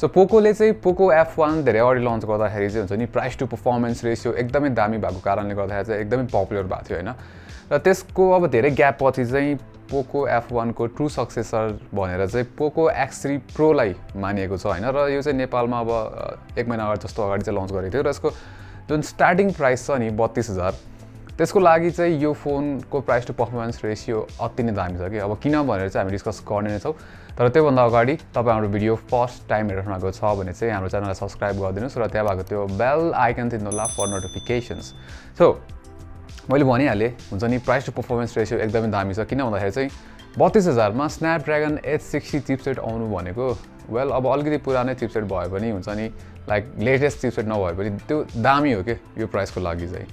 so पोकोले चाहिँ पोको F1 धेरै अगाडि लन्च गर्दाखेरि चाहिँ हुन्छ नि प्राइस टु पर्फर्मेन्स रेसियो एकदमै दामी भएको कारणले गर्दाखेरि चाहिँ एकदमै पपुलर भएको थियो हैन र त्यसको अब धेरै ग्याप पछि चाहिँ पोको F1 को ट्रु सक्सेसर भनेर चाहिँ पोको X3 Pro लाई मानिएको छ हैन र यो चाहिँ नेपालमा अब 1 महिना अगाडि जस्तो अगाडि चाहिँ लन्च गरेको थियो र यसको जुन स्टार्टिङ प्राइस छ नि 32000 त्यसको लागि चाहिँ यो फोनको प्राइस टु पर्फर्मेन्स रेसियो अति नै दामी छ कि अब किन भनेर चाहिँ हामी डिस्कस गर्ने नै छौँ तर त्योभन्दा अगाडि तपाईँ हाम्रो भिडियो फर्स्ट टाइम हेर्नु भएको छ भने चाहिँ हाम्रो च्यानललाई सब्स्क्राइब गरिदिनुहोस् र त्यहाँ भएको त्यो बेल आइकन थिच्नु होला फर नोटिफिकेसन्स सो मैले भनिहालेँ हुन्छ नि प्राइस टु पर्फर्मेन्स रेसियो एकदमै दामी छ किन भन्दाखेरि चाहिँ 32000 मा स्न्यापड्र्यागन 860 चिपसेट आउनु भनेको वेल अब अलिकति पुरानै चिपसेट भए पनि हुन्छ नि लाइक लेटेस्ट चिपसेट नभए पनि त्यो दामी हो के यो प्राइसको लागि चाहिँ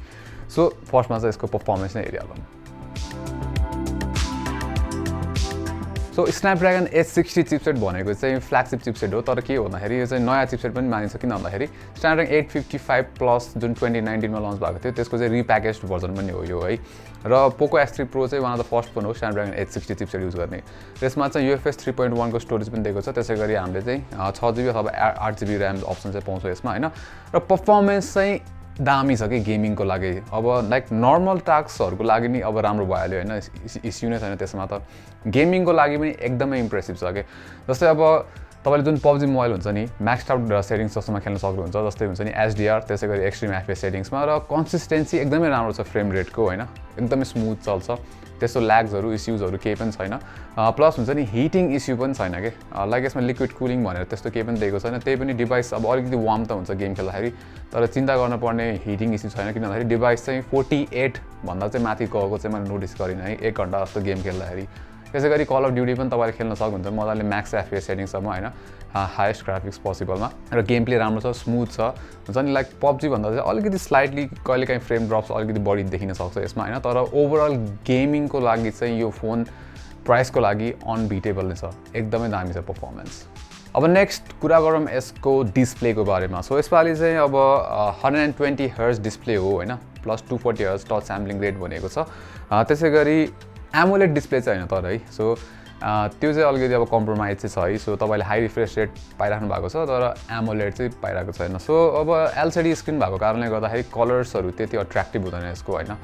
सो फर्स्टमा चाहिँ यसको पर्फर्मेन्स नै हेरिहालौँ सो स्न्यापड्र्यागन 860 चिपसेट भनेको चाहिँ फ्ल्यागशिप चिपसेट हो तर के हो भन्दाखेरि यो चाहिँ नयाँ चिपसेट पनि मानिन्छ किन भन्दाखेरि स्न्यापड्र्यागन 855 प्लस जुन 2019 मा लन्च भएको थियो त्यसको चाहिँ रिप्याकेज्ड भर्जन पनि हो यो है र पोको X3 Pro चाहिँ one of the first phone हो स्न्यापड्र्यागन 860 चिपसेट युज गर्ने त्यसमा चाहिँ UFS 3.1 को स्टोरेज पनि दिएको छ त्यसैगरी हामीले चाहिँ 6GB अथवा 8GB र्याम अप्सन चाहिँ पाउँछौँ यसमा हैन र पर्फर्मेन्स चाहिँ दामी छ कि गेमिङको लागि अब लाइक नर्मल टास्कहरूको लागि नि अब राम्रो भइहाल्यो हैन इस्यु नै छैन त्यसमा त गेमिङको लागि पनि एकदमै इम्प्रेसिभ छ के जस्तै अब तपाईले जुन PUBG मोबाइल हुन्छ नि म्याक्स्ड आउट सेटिङ्स जस्तोमा खेल्न सक्नुहुन्छ जस्तै हुन्छ नि HDR त्यसैगरी एक्सट्रिम FPS सेटिङ्समा र कन्सिस्टेन्सी एकदमै राम्रो छ फ्रेम रेटको हैन एकदमै स्मुथ चल्छ त्यस्तो ल्याग्सहरू इस्युजहरू केही पनि छैन प्लस हुन्छ नि हिटिङ इस्यु पनि छैन के लाइक यसमा लिक्विड कुलिङ भनेर त्यस्तो केही पनि दिएको छैन त्यही पनि डिभाइस अब अलिकति वार्म त हुन्छ गेम खेल्दाखेरि तर चिन्ता गर्नुपर्ने हिटिङ इस्यु छैन किन भन्दाखेरि डिभाइस चाहिँ 48 भन्दा चाहिँ माथि गएको चाहिँ मैले नोटिस गरिनँ है 1 घण्टा जस्तो गेम खेल्दाखेरि त्यसैगरी कल अफ ड्युटी पनि तपाईँले खेल्न सक्नुहुन्छ मजाले म्याक्स FPS सेटिङसम्म हैन हाइएस्ट ग्राफिक्स पोसिबलमा र गेम प्ले राम्रो छ स्मुथ छ हुन्छ नि लाइक PUBG भन्दा चाहिँ अलिकति स्लाइटली कहिलेकाहीँ फ्रेम ड्रप्स अलिकति बढी देखिन सक्छ यसमा हैन तर ओभरअल गेमिङको लागि चाहिँ यो फोन प्राइसको लागि अनबिटेबल नै छ एकदमै दामी छ पर्फर्मेन्स अब नेक्स्ट कुरा गरौँ यसको डिस्प्लेको बारेमा सो यसपालि चाहिँ अब 120 हर्ट्ज डिस्प्ले हो हैन plus 240 hertz touch sampling rate भनेको छ त्यसैगरी एमोलेड डिस्प्ले चाहिँ हैन तर है सो त्यो चाहिँ अलिकति अब कम्प्रोमाइज चाहिँ छ है सो तपाईँले हाई रिफ्रेस रेट पाइराख्नु भएको छ तर एमोलेड चाहिँ पाइरहेको छैन सो अब LCD स्क्रिन भएको कारणले गर्दाखेरि कलर्सहरू त्यति अट्र्याक्टिभ हुँदैन यसको हैन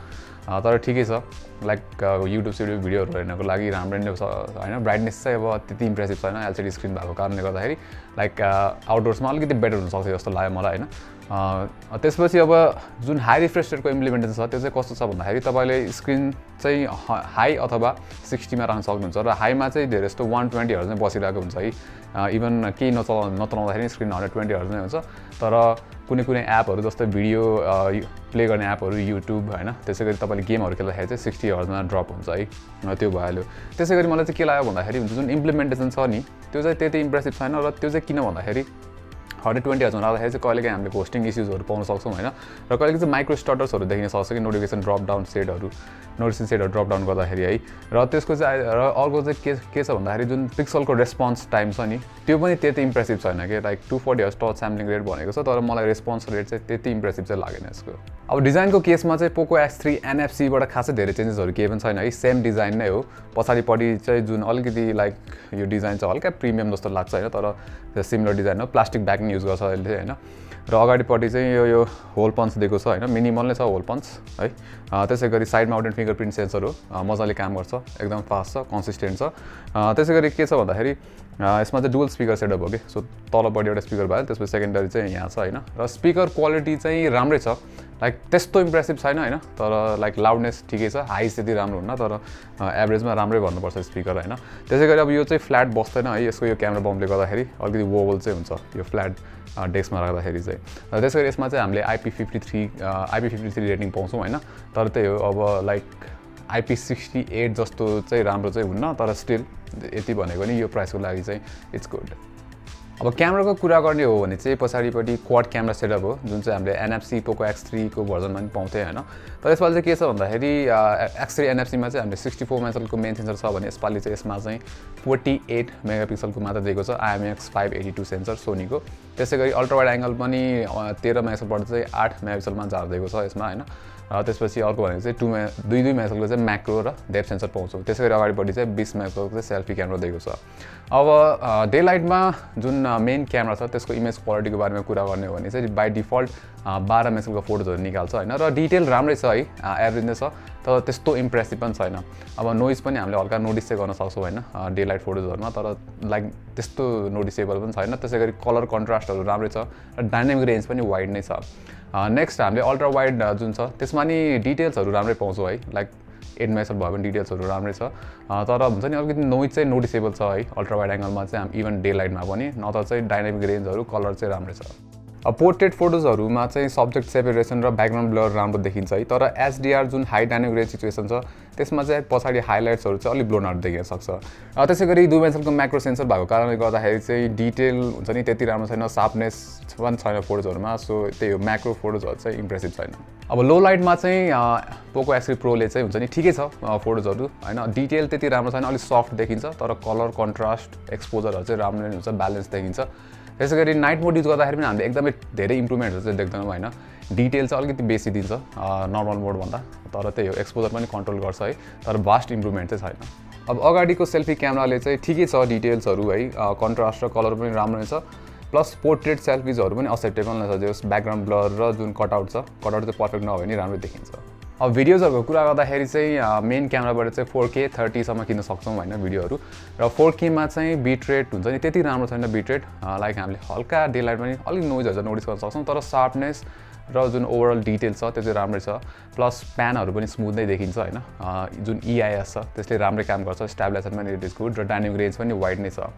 तर ठिकै छ लाइक युट्युब भिडियोहरू हेर्नको लागि राम्रो नै छ हैन ब्राइटनेस चाहिँ अब त्यति इम्प्रेसिभ छैन LCD स्क्रिन भएको कारणले गर्दाखेरि लाइक आउटडोर्समा अलिकति बेटर हुनसक्छ जस्तो लाग्यो मलाई हैन त्यसपछि अब जुन हाई रिफ्रेस रेटको इम्प्लिमेन्टेसन छ त्यो चाहिँ कस्तो छ भन्दाखेरि तपाईँले स्क्रिन चाहिँ हाई अथवा 60 मा राख्न सक्नुहुन्छ र हाईमा चाहिँ धेरै जस्तो 120 हर्ज नै बसिरहेको हुन्छ है इभन केही नचलाउँदाखेरि स्क्रिन 120 हर्ज नै हुन्छ तर कुनै एपहरू जस्तै भिडियो प्ले गर्ने एपहरू युट्युब हैन त्यसैगरी तपाईँले गेमहरू खेल्दाखेरि चाहिँ 60 हर्जमा ड्रप हुन्छ है त्यो भइहाल्यो त्यसैगरी मलाई चाहिँ के लाग्यो भन्दाखेरि जुन इम्प्लिमेन्टेसन छ नि त्यो चाहिँ त्यति इम्प्रेसिभ छैन र त्यो चाहिँ किन भन्दाखेरि 120 हर्जमा राख्दाखेरि चाहिँ कहिलेकाहीँ हामीले होस्टिङ इस्युजहरू पाउन सक्छौँ हैन र कहिलेकाहीँ चाहिँ माइक्रो स्टटर्सहरू देखिन सक्छ कि नोटिफिकेसन ड्रप डाउन सेटहरू ड्रप डाउन गर्दाखेरि है र त्यसको चाहिँ र अर्को चाहिँ के छ भन्दाखेरि जुन पिक्सलको रेस्पोन्स टाइम छ नि त्यो पनि त्यति इम्प्रेसिभ छैन कि like 240 hertz touch sampling rate भनेको छ तर मलाई रेस्पोन्स रेट चाहिँ त्यति इम्प्रेसिभ चाहिँ लागेन यसको अब डिजाइनको केसमा चाहिँ पोको X3 NFC बाट खासै धेरै चेन्जेसहरू केही पनि छैन है सेम डिजाइन नै हो पछाडिपट्टि चाहिँ जुन अलिकति लाइक यो डिजाइन चाहिँ हल्का प्रिमियम जस्तो लाग्छ हैन तर सिमिलर डिजाइन हो प्लास्टिक ब्याकिङ युज गर्छ अहिले हैन र अगाडिपट्टि चाहिँ यो होल पन्च दिएको छ हैन मिनिमल नै छ होल पन्च है त्यसैगरी साइड माउन्टेड फिंगरप्रिन्ट सेन्सर हो मजाले काम गर्छ एकदम फास्ट छ कन्सिस्टेन्ट छ त्यसैगरी के छ भन्दाखेरि यसमा चाहिँ डुअल स्पिकर सेटअप हो के सो तलपट्टि एउटा स्पिकर भयो त्यसपछि सेकेन्डरी चाहिँ यहाँ छ हैन र स्पिकर क्वालिटी चाहिँ राम्रै छ लाइक त्यस्तो इम्प्रेसिभ छैन हैन तर लाइक लाउडनेस ठिकै छ हाई त्यति राम्रो हुन्न तर एभरेजमा राम्रै भन्नुपर्छ स्पिकर हैन त्यसैगरी अब यो चाहिँ फ्ल्याट बस्दैन है यसको यो क्यामेरा बम्पले गर्दाखेरि अलिकति वोबल चाहिँ हुन्छ यो फ्ल्याट डेस्कमा राख्दाखेरि चाहिँ त्यसैगरी यसमा चाहिँ हामीले IP53 रेटिङ पाउँछौँ हैन तर त्यही हो अब लाइक IP68 जस्तो चाहिँ राम्रो चाहिँ हुन्न तर स्टिल यति भनेको नि यो प्राइसको लागि चाहिँ इट्स गुड अब क्यामेराको कुरा गर्ने हो भने चाहिँ पछाडिपट्टि क्वाड क्यामेरा सेटअप हो जुन चाहिँ हामीले NFC पोको X3 को भर्जनमा पनि पाउँथ्यो हैन तर यसपालि चाहिँ के छ भन्दाखेरि X3 NFC मा चाहिँ हामीले 64 मेगापिक्सलको मेन सेन्सर छ भने यसपालि चाहिँ यसमा चाहिँ 48 मेगापिक्सलको मात्र दिएको छ IMX 582 सेन्सर सोनीको त्यसैगरी अल्ट्रावाइड एंगल पनि 13 मेगापिक्सलबाट चाहिँ 8 मेगापिक्सलमा झार्दिएको छ यसमा हैन त्यसपछि अर्को भनेको चाहिँ 2 मेगापिक्सलको चाहिँ म्याक्रो र डेप्थ सेन्सर पाउँछौँ त्यसैगरी अगाडिपट्टि चाहिँ 20 मेगापिक्सलको चाहिँ सेल्फी क्यामेरा दिएको छ अब डे लाइटमा जुन जुन मेन क्यामेरा छ त्यसको इमेज क्वालिटीको बारेमा कुरा गर्ने हो भने चाहिँ बाई डिफल्ट 12 मेगापिक्सलको फोटोजहरू निकाल्छ हैन र डिटेल राम्रै छ है एभरेज नै छ तर त्यस्तो इम्प्रेसिभ पनि छैन अब नोइज पनि हामीले हल्का नोटिस चाहिँ गर्न सक्छौँ हैन डे लाइट फोटोजहरूमा तर लाइक त्यस्तो नोटिसेबल पनि छैन त्यसैगरी कलर कन्ट्रास्टहरू राम्रै छ र डाइनामिक रेन्ज पनि वाइड नै छ नेक्स्ट हामीले अल्ट्रा वाइड जुन छ त्यसमा नि डिटेल्सहरू राम्रै पाउँछौँ है लाइक 8 मेगापिक्सल भयो भने डिटेल्सहरू राम्रै छ तर हुन्छ नि अलिकति नोइज चाहिँ नोटिसेबल छ है अल्ट्रा वाइड एङ्गलमा चाहिँ इभन डे लाइटमा पनि नत्र चाहिँ डाइनामिक रेन्जहरू कलर चाहिँ राम्रै छ अब पोर्ट्रेट फोटोजहरूमा चाहिँ सब्जेक्ट सेपरेसन र ब्याकग्राउन्ड ब्लर राम्रो देखिन्छ है तर एचडिआर जुन हाई डाइनामिक रेन्ज सिचुएसन छ त्यसमा चाहिँ पछाडि हाइलाइट्सहरू चाहिँ अलिक ब्लोन आउट देखिन सक्छ त्यसै गरी 2 मेगापिक्सलको म्याक्रो सेन्सर भएको कारणले गर्दाखेरि चाहिँ डिटेल हुन्छ नि त्यति राम्रो छैन सार्पनेस पनि छैन फोटोजहरूमा सो त्यही हो म्याक्रो फोटोजहरू चाहिँ इम्प्रेसिभ छैन अब लो लाइटमा चाहिँ पोको X3 प्रोले चाहिँ हुन्छ नि ठिकै छ फोटोजहरू हैन डिटेल त्यति राम्रो छैन अलिक सफ्ट देखिन्छ तर कलर कन्ट्रास्ट एक्सपोजरहरू चाहिँ राम्रो नै हुन्छ ब्यालेन्स देखिन्छ त्यसै गरी नाइट मोड युज गर्दाखेरि पनि हामीले एकदमै धेरै इम्प्रुभमेन्टहरू चाहिँ देख्दैनौँ हैन डिटेल चाहिँ अलिकति बेसी दिन्छ नर्मल मोडभन्दा तर त्यही हो एक्सपोजर पनि कन्ट्रोल गर्छ है तर भास्ट इम्प्रुभमेन्ट चाहिँ छैन अब अगाडिको सेल्फी क्यामेराले चाहिँ ठिकै छ डिटेल्सहरू है कन्ट्रास्ट र कलर पनि राम्रो नै छ प्लस पोर्ट्रेट सेल्फिजहरू पनि एक्सेप्टेबल नै छ जस ब्याकग्राउन्ड ब्लर र जुन कटआउट चाहिँ पर्फेक्ट नभए पनि राम्रो देखिन्छ अब भिडियोजहरूको कुरा गर्दाखेरि चाहिँ मेन क्यामेराबाट चाहिँ 4K 30 सम्म किन्न सक्छौँ हैन भिडियोहरू र 4K मा चाहिँ बिट रेट हुन्छ नि त्यति राम्रो छैन बिट रेट लाइक हामीले हल्का डे लाइट पनि अलिक नोइजहरू चाहिँ नोटिस गर्न सक्छौँ तर सार्पनेस र जुन ओभरअल डिटेल छ त्यो चाहिँ राम्रै छ प्लस प्यानहरू पनि स्मुथ नै देखिन्छ हैन जुन EIS छ त्यसले राम्रै काम गर्छ स्टेबलाइजर पनि इट इज गुड र डाइनामिक रेन्ज पनि वाइड नै छ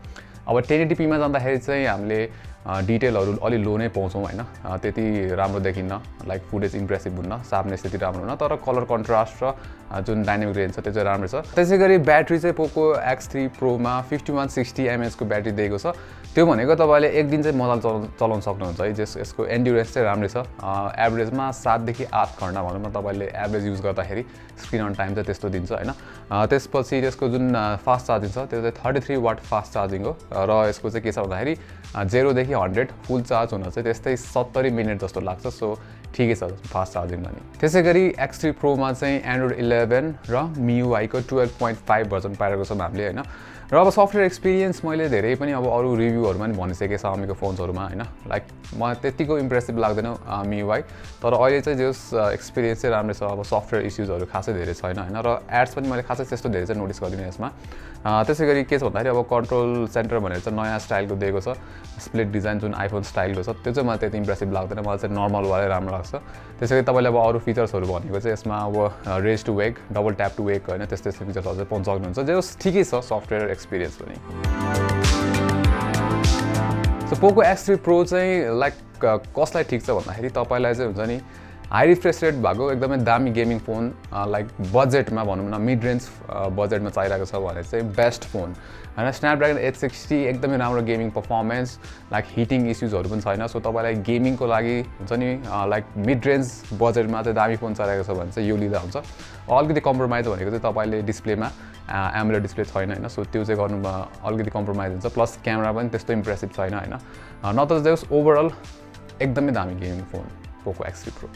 अब 1080p मा जाँदाखेरि चाहिँ हामीले डिटेलहरू अलि लो नै पाउँछौँ हैन त्यति राम्रो देखिन्न लाइक फुटेज इम्प्रेसिभ हुन्न सार्पनेस त्यति राम्रो हुन्न तर कलर कन्ट्रास्ट र जुन डाइनामिक रेन्ज छ त्यो चाहिँ राम्रो छ त्यसै गरी ब्याट्री चाहिँ पोको X3 प्रोमा 5160 mAh को ब्याट्री दिएको छ त्यो भनेको तपाईँले एक दिन चाहिँ मजाले चलाउन सक्नुहुन्छ है यसको एन्ड्युरेन्स चाहिँ राम्रै छ एभरेजमा 7 देखि 8 घण्टा भनौँ न तपाईँले एभरेज युज गर्दाखेरि स्क्रिन अन टाइम चाहिँ त्यस्तो दिन्छ हैन त्यसपछि यसको जुन फास्ट चार्जिङ छ त्यो चाहिँ 33 वाट फास्ट चार्जिङ हो र यसको चाहिँ के छ भन्दाखेरि 0 देखि 100 फुल चार्ज हुन चाहिँ त्यस्तै 70 मिनट जस्तो लाग्छ सो ठिकै छ फास्ट चार्जिङमा नि त्यसै गरी X3 प्रोमा चाहिँ एन्ड्रोइड 11 र MIUI को 12.5 भर्जन पाएको छौँ हामीले हैन र अब सफ्टवेयर एक्सपिरियन्स मैले धेरै पनि अब अरू रिभ्यूहरूमा पनि भनिसकेँ Xiaomi को फोन्सहरूमा हैन लाइक म त्यतिको इम्प्रेसिभ लाग्दैन MIUI तर अहिले चाहिँ जस एक्सपिरियन्स चाहिँ राम्रो छ अब सफ्टवेयर इस्युजहरू खासै धेरै छैन हैन र एड्स पनि मैले खासै त्यस्तो धेरै चाहिँ नोटिस गरिदिनँ यसमा त्यसै गरी के छ भन्दाखेरि अब कन्ट्रोल सेन्टर भनेर चाहिँ नयाँ स्टाइलको दिएको छ स्प्लिट डिजाइन जुन आइफोन स्टाइलको छ त्यो चाहिँ मलाई त्यति इम्प्रेसिभ लाग्दैन मलाई चाहिँ नर्मल वालै राम्रो लाग्छ त्यसै गरी तपाईँले अब अरू फिचर्सहरू भनेको चाहिँ यसमा अब raise to wake double tap to wake हैन त्यस्तै फिचर्सहरू चाहिँ पाउन सक्नुहुन्छ जस ठिकै छ सफ्टवेयर एक्सपिरियन्स पनि सो पोको X3 प्रो चाहिँ लाइक कसलाई ठिक छ भन्दाखेरि तपाईँलाई चाहिँ हुन्छ नि हाई रिफ्रेस रेट भएको एकदमै दामी गेमिङ फोन लाइक बजेटमा भनौँ न मिड रेन्ज बजेटमा चाहिरहेको छ भने चाहिँ बेस्ट फोन हैन स्न्यापड्रागन 860 एकदमै राम्रो गेमिङ पर्फर्मेन्स लाइक हिटिङ इस्युजहरू पनि छैन सो तपाईँलाई गेमिङको लागि हुन्छ नि लाइक मिड रेन्ज बजेटमा चाहिँ दामी फोन चाहिरहेको छ भने चाहिँ यो लिँदा हुन्छ अलिकति कम्प्रोमाइज भनेको चाहिँ तपाईँले डिस्प्लेमा एमुलेट डिस्प्ले छैन हैन सो त्यो चाहिँ गर्नुमा अलिकति कम्प्रोमाइज हुन्छ प्लस क्यामेरा पनि त्यस्तो इम्प्रेसिभ छैन हैन नत्र जस ओभरअल एकदमै दामी गेमिङ फोन पोको X3 प्रो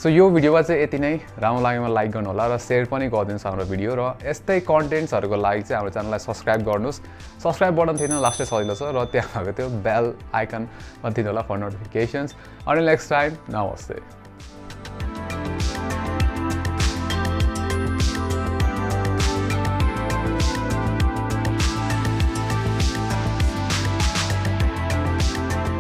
सो यो भिडियोमा चाहिँ यति नै राम्रो लागेमा लाइक गर्नु होला र सेयर पनि गरिदिनुहोस् हाम्रो भिडियो र यस्तै कन्टेन्ट्सहरूको लागि चाहिँ हाम्रो च्यानललाई सब्स्क्राइब गर्नुहोस् सब्स्क्राइब बटन थिएन लास्टै सजिलो छ र त्यहाँ भएको त्यो बेल आइकन थिएन होला फर नोटिफिकेसन्स अनि नेक्स्ट टाइम नमस्ते